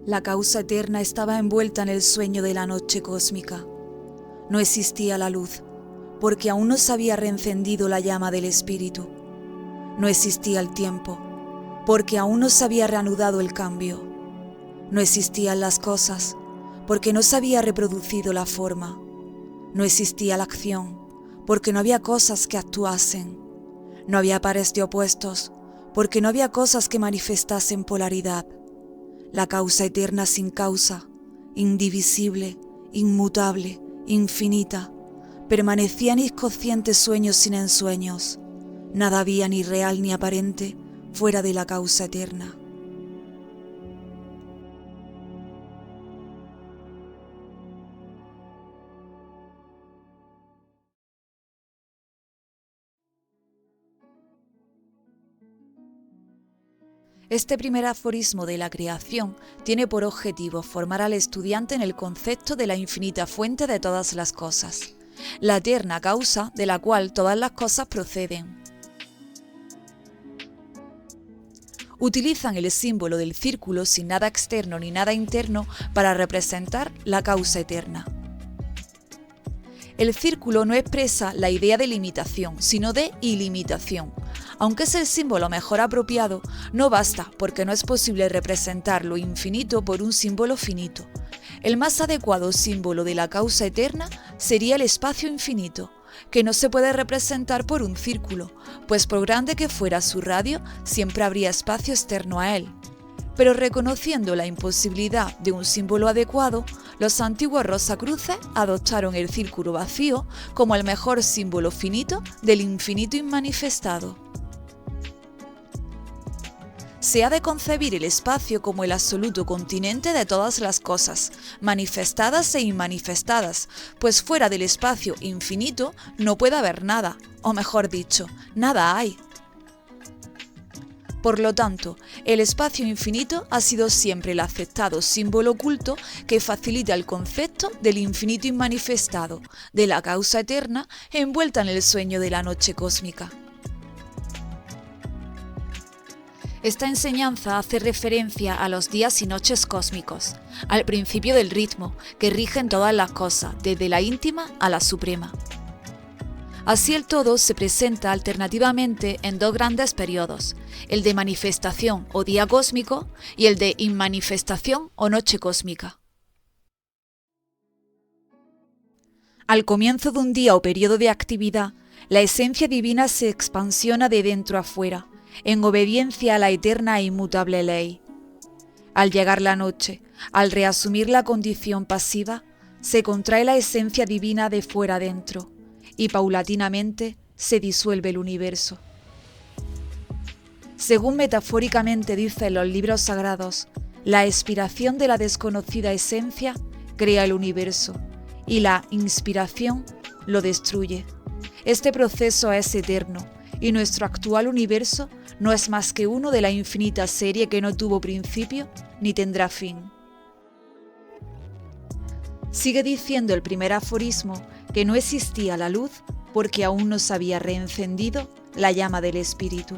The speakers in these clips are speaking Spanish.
La causa eterna estaba envuelta en el sueño de la noche cósmica. No existía la luz, porque aún no se había reencendido la llama del espíritu. No existía el tiempo, porque aún no se había reanudado el cambio. No existían las cosas, porque no se había reproducido la forma. No existía la acción, porque no había cosas que actuasen. No había pares de opuestos, porque no había cosas que manifestasen polaridad. La causa eterna sin causa, indivisible, inmutable, infinita, permanecía en inconscientes sueños sin ensueños. Nada había ni real ni aparente fuera de la causa eterna. Este primer aforismo de la creación tiene por objetivo formar al estudiante en el concepto de la infinita fuente de todas las cosas, la eterna causa de la cual todas las cosas proceden. Utilizan el símbolo del círculo sin nada externo ni nada interno para representar la causa eterna. El círculo no expresa la idea de limitación, sino de ilimitación. Aunque es el símbolo mejor apropiado, no basta porque no es posible representar lo infinito por un símbolo finito. El más adecuado símbolo de la causa eterna sería el espacio infinito, que no se puede representar por un círculo, pues por grande que fuera su radio, siempre habría espacio externo a él. Pero reconociendo la imposibilidad de un símbolo adecuado, los antiguos Rosacruces adoptaron el círculo vacío como el mejor símbolo finito del infinito inmanifestado. Se ha de concebir el espacio como el absoluto continente de todas las cosas, manifestadas e inmanifestadas, pues fuera del espacio infinito no puede haber nada, o mejor dicho, nada hay. Por lo tanto, el espacio infinito ha sido siempre el aceptado símbolo oculto que facilita el concepto del infinito inmanifestado, de la causa eterna envuelta en el sueño de la noche cósmica. Esta enseñanza hace referencia a los días y noches cósmicos, al principio del ritmo que rigen todas las cosas, desde la íntima a la suprema. Así el todo se presenta alternativamente en dos grandes periodos, el de manifestación o día cósmico y el de inmanifestación o noche cósmica. Al comienzo de un día o periodo de actividad, la esencia divina se expansiona de dentro a fuera, en obediencia a la eterna e inmutable ley. Al llegar la noche, al reasumir la condición pasiva, se contrae la esencia divina de fuera adentro, y paulatinamente se disuelve el universo. Según metafóricamente dicen los libros sagrados, la expiración de la desconocida esencia crea el universo, y la inspiración lo destruye. Este proceso es eterno, y nuestro actual universo no es más que uno de la infinita serie que no tuvo principio ni tendrá fin. Sigue diciendo el primer aforismo que no existía la luz porque aún no se había reencendido la llama del espíritu.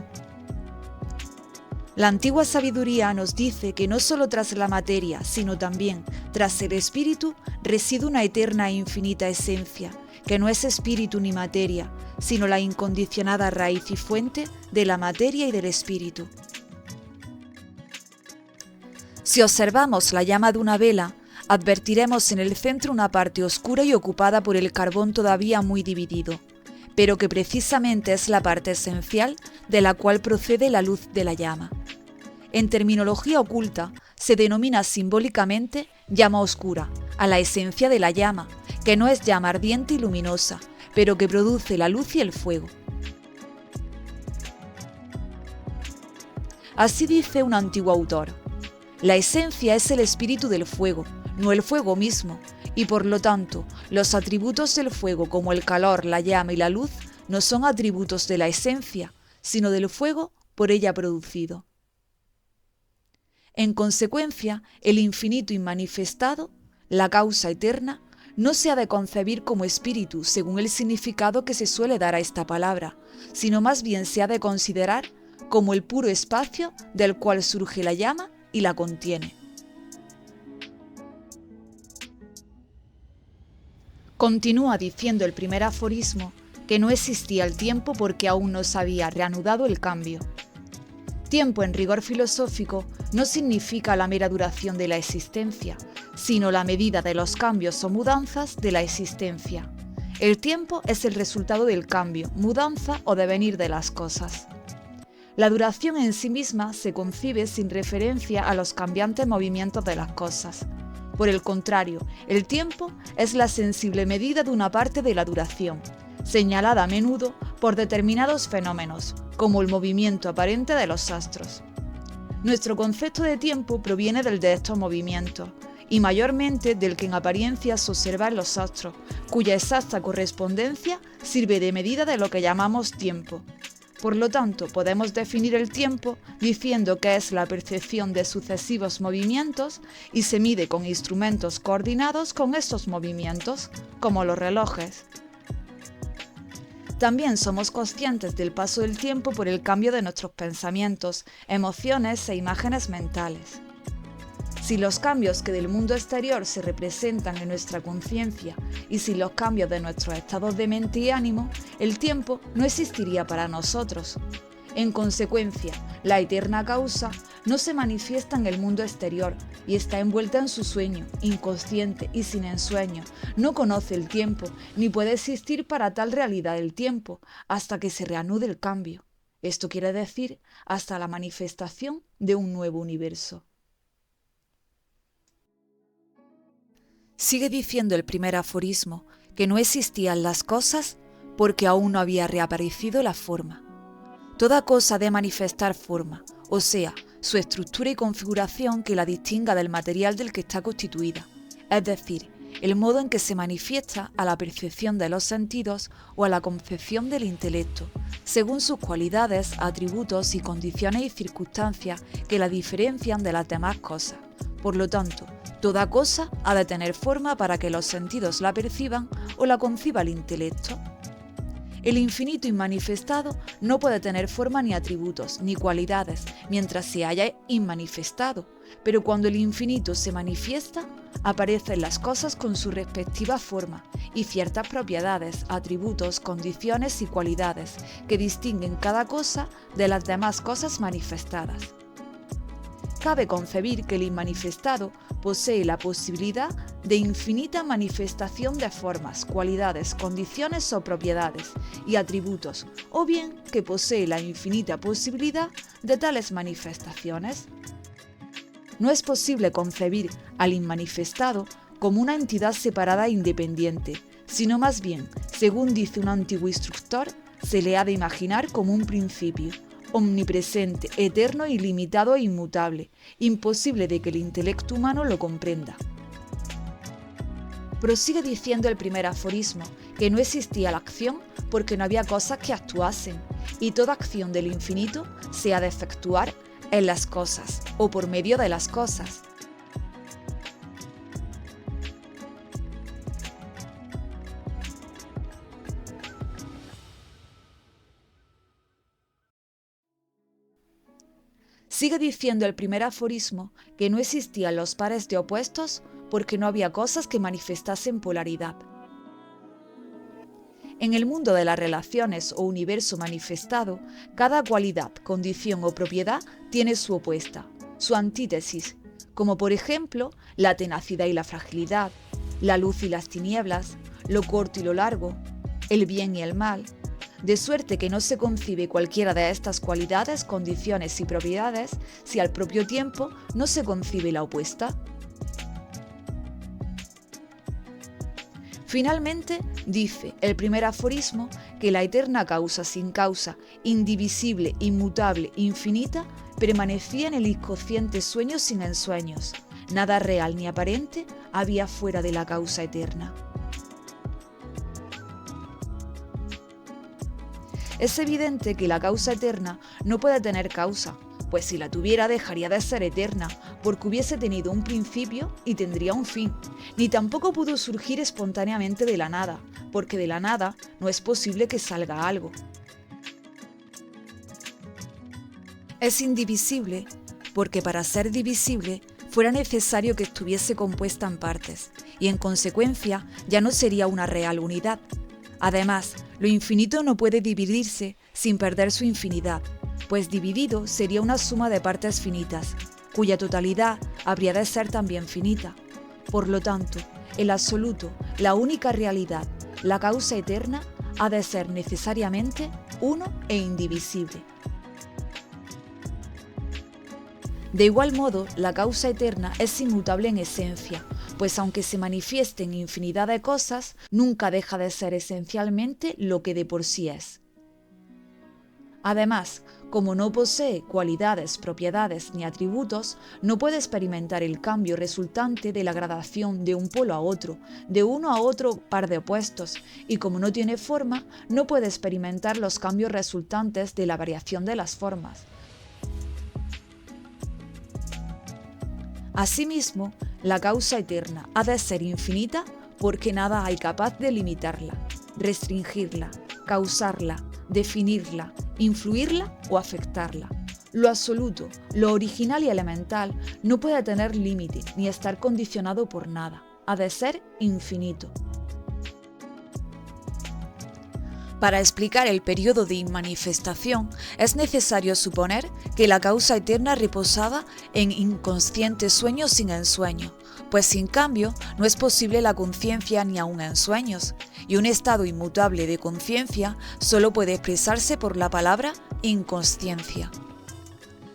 La antigua sabiduría nos dice que no solo tras la materia, sino también tras el espíritu reside una eterna e infinita esencia, que no es espíritu ni materia, sino la incondicionada raíz y fuente de la materia y del espíritu. Si observamos la llama de una vela, advertiremos en el centro una parte oscura y ocupada por el carbón todavía muy dividido, pero que precisamente es la parte esencial de la cual procede la luz de la llama. En terminología oculta, se denomina simbólicamente llama oscura a la esencia de la llama, que no es llama ardiente y luminosa, pero que produce la luz y el fuego. Así dice un antiguo autor: la esencia es el espíritu del fuego, no el fuego mismo, y por lo tanto, los atributos del fuego como el calor, la llama y la luz no son atributos de la esencia, sino del fuego por ella producido. En consecuencia, el infinito inmanifestado, la causa eterna, no se ha de concebir como espíritu según el significado que se suele dar a esta palabra, sino más bien se ha de considerar como el puro espacio del cual surge la llama y la contiene. Continúa diciendo el primer aforismo que no existía el tiempo porque aún no se había reanudado el cambio. Tiempo en rigor filosófico no significa la mera duración de la existencia, sino la medida de los cambios o mudanzas de la existencia. El tiempo es el resultado del cambio, mudanza o devenir de las cosas. La duración en sí misma se concibe sin referencia a los cambiantes movimientos de las cosas. Por el contrario, el tiempo es la sensible medida de una parte de la duración, señalada a menudo por determinados fenómenos, como el movimiento aparente de los astros. Nuestro concepto de tiempo proviene del de estos movimientos, y mayormente del que en apariencia se observa en los astros, cuya exacta correspondencia sirve de medida de lo que llamamos tiempo. Por lo tanto, podemos definir el tiempo diciendo que es la percepción de sucesivos movimientos y se mide con instrumentos coordinados con estos movimientos, como los relojes. También somos conscientes del paso del tiempo por el cambio de nuestros pensamientos, emociones e imágenes mentales. Si los cambios que del mundo exterior se representan en nuestra conciencia y si los cambios de nuestros estados de mente y ánimo, el tiempo no existiría para nosotros. En consecuencia, la eterna causa no se manifiesta en el mundo exterior y está envuelta en su sueño, inconsciente y sin ensueño. No conoce el tiempo, ni puede existir para tal realidad el tiempo, hasta que se reanude el cambio. Esto quiere decir, hasta la manifestación de un nuevo universo. Sigue diciendo el primer aforismo que no existían las cosas porque aún no había reaparecido la forma. Toda cosa debe manifestar forma, o sea, su estructura y configuración que la distinga del material del que está constituida, es decir, el modo en que se manifiesta a la percepción de los sentidos o a la concepción del intelecto, según sus cualidades, atributos y condiciones y circunstancias que la diferencian de las demás cosas. Por lo tanto, toda cosa ha de tener forma para que los sentidos la perciban o la conciba el intelecto. El infinito inmanifestado no puede tener forma ni atributos, ni cualidades, mientras se haya inmanifestado, pero cuando el infinito se manifiesta, aparecen las cosas con su respectiva forma y ciertas propiedades, atributos, condiciones y cualidades que distinguen cada cosa de las demás cosas manifestadas. Cabe concebir que el inmanifestado posee la posibilidad de infinita manifestación de formas, cualidades, condiciones o propiedades y atributos, o bien que posee la infinita posibilidad de tales manifestaciones. No es posible concebir al inmanifestado como una entidad separada e independiente, sino más bien, según dice un antiguo instructor, se le ha de imaginar como un principio, omnipresente, eterno, ilimitado e inmutable, imposible de que el intelecto humano lo comprenda. Prosigue diciendo el primer aforismo que no existía la acción porque no había cosas que actuasen, y toda acción del infinito se ha de efectuar en las cosas o por medio de las cosas. Sigue diciendo el primer aforismo que no existían los pares de opuestos porque no había cosas que manifestasen polaridad. En el mundo de las relaciones o universo manifestado, cada cualidad, condición o propiedad tiene su opuesta, su antítesis, como por ejemplo la tenacidad y la fragilidad, la luz y las tinieblas, lo corto y lo largo, el bien y el mal, de suerte que no se concibe cualquiera de estas cualidades, condiciones y propiedades si al propio tiempo no se concibe la opuesta. Finalmente, dice el primer aforismo que la eterna causa sin causa, indivisible, inmutable, infinita, permanecía en el inconsciente sueño sin ensueños. Nada real ni aparente había fuera de la causa eterna. Es evidente que la causa eterna no puede tener causa, pues si la tuviera dejaría de ser eterna, porque hubiese tenido un principio y tendría un fin, ni tampoco pudo surgir espontáneamente de la nada, porque de la nada no es posible que salga algo. Es indivisible, porque para ser divisible fuera necesario que estuviese compuesta en partes, y en consecuencia ya no sería una real unidad. Además, lo infinito no puede dividirse sin perder su infinidad, pues dividido sería una suma de partes finitas, cuya totalidad habría de ser también finita. Por lo tanto, el absoluto, la única realidad, la causa eterna, ha de ser necesariamente uno e indivisible. De igual modo, la causa eterna es inmutable en esencia, pues aunque se manifieste en infinidad de cosas, nunca deja de ser esencialmente lo que de por sí es. Además, como no posee cualidades, propiedades ni atributos, no puede experimentar el cambio resultante de la gradación de un polo a otro, de uno a otro par de opuestos, y como no tiene forma, no puede experimentar los cambios resultantes de la variación de las formas. Asimismo, la causa eterna ha de ser infinita porque nada hay capaz de limitarla, restringirla, causarla, definirla, influirla o afectarla. Lo absoluto, lo original y elemental no puede tener límite ni estar condicionado por nada, ha de ser infinito. Para explicar el periodo de inmanifestación, es necesario suponer que la causa eterna reposaba en inconsciente sueño sin ensueño, pues sin cambio no es posible la conciencia ni aun en sueños, y un estado inmutable de conciencia solo puede expresarse por la palabra inconsciencia.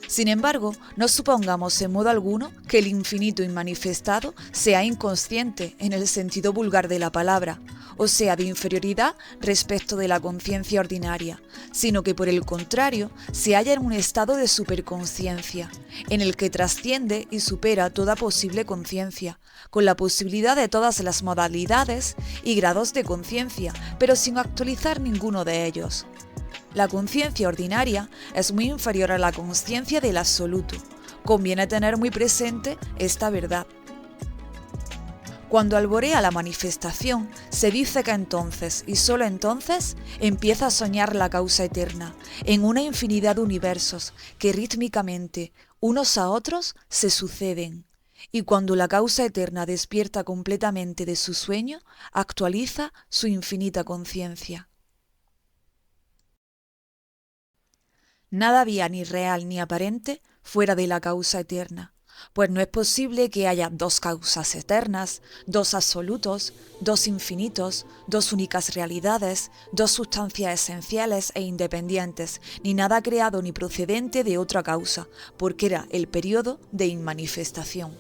Sin embargo, no supongamos en modo alguno que el infinito inmanifestado sea inconsciente en el sentido vulgar de la palabra, o sea de inferioridad respecto de la conciencia ordinaria, sino que por el contrario se halla en un estado de superconciencia, en el que trasciende y supera toda posible conciencia, con la posibilidad de todas las modalidades y grados de conciencia, pero sin actualizar ninguno de ellos. La conciencia ordinaria es muy inferior a la conciencia del absoluto. Conviene tener muy presente esta verdad. Cuando alborea la manifestación, se dice que entonces, y solo entonces, empieza a soñar la causa eterna, en una infinidad de universos que rítmicamente, unos a otros, se suceden. Y cuando la causa eterna despierta completamente de su sueño, actualiza su infinita conciencia. Nada había ni real ni aparente fuera de la causa eterna, pues no es posible que haya dos causas eternas, dos absolutos, dos infinitos, dos únicas realidades, dos sustancias esenciales e independientes, ni nada creado ni procedente de otra causa, porque era el periodo de inmanifestación.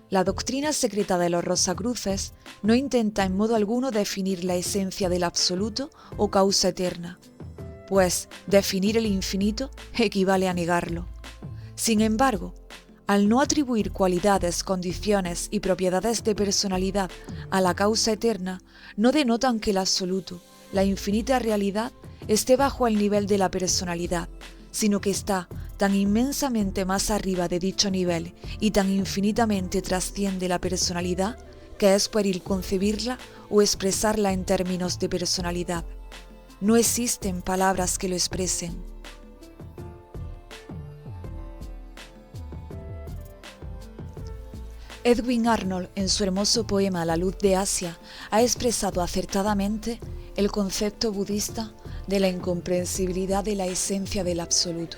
La doctrina secreta de los Rosacruces no intenta en modo alguno definir la esencia del absoluto o causa eterna, pues definir el infinito equivale a negarlo. Sin embargo, al no atribuir cualidades, condiciones y propiedades de personalidad a la causa eterna, no denotan que el absoluto, la infinita realidad, esté bajo el nivel de la personalidad, sino que está tan inmensamente más arriba de dicho nivel y tan infinitamente trasciende la personalidad que es pueril concebirla o expresarla en términos de personalidad. No existen palabras que lo expresen. Edwin Arnold, en su hermoso poema La luz de Asia, ha expresado acertadamente el concepto budista de la incomprensibilidad de la esencia del absoluto.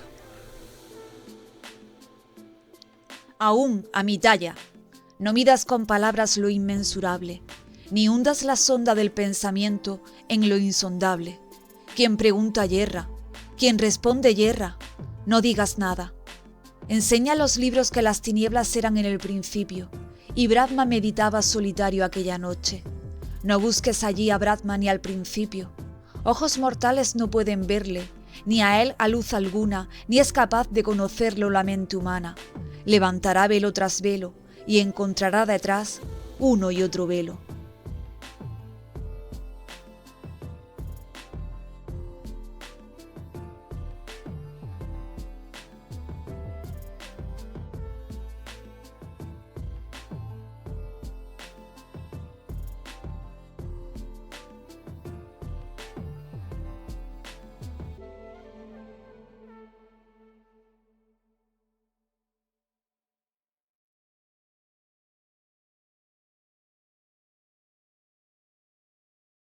Aún a mi talla, no midas con palabras lo inmensurable, ni hundas la sonda del pensamiento en lo insondable. Quien pregunta yerra, quien responde yerra, no digas nada. Enseña los libros que las tinieblas eran en el principio, y Brahma meditaba solitario aquella noche. No busques allí a Brahma ni al principio. Ojos mortales no pueden verle, ni a él a luz alguna, ni es capaz de conocerlo la mente humana. Levantará velo tras velo, y encontrará detrás uno y otro velo.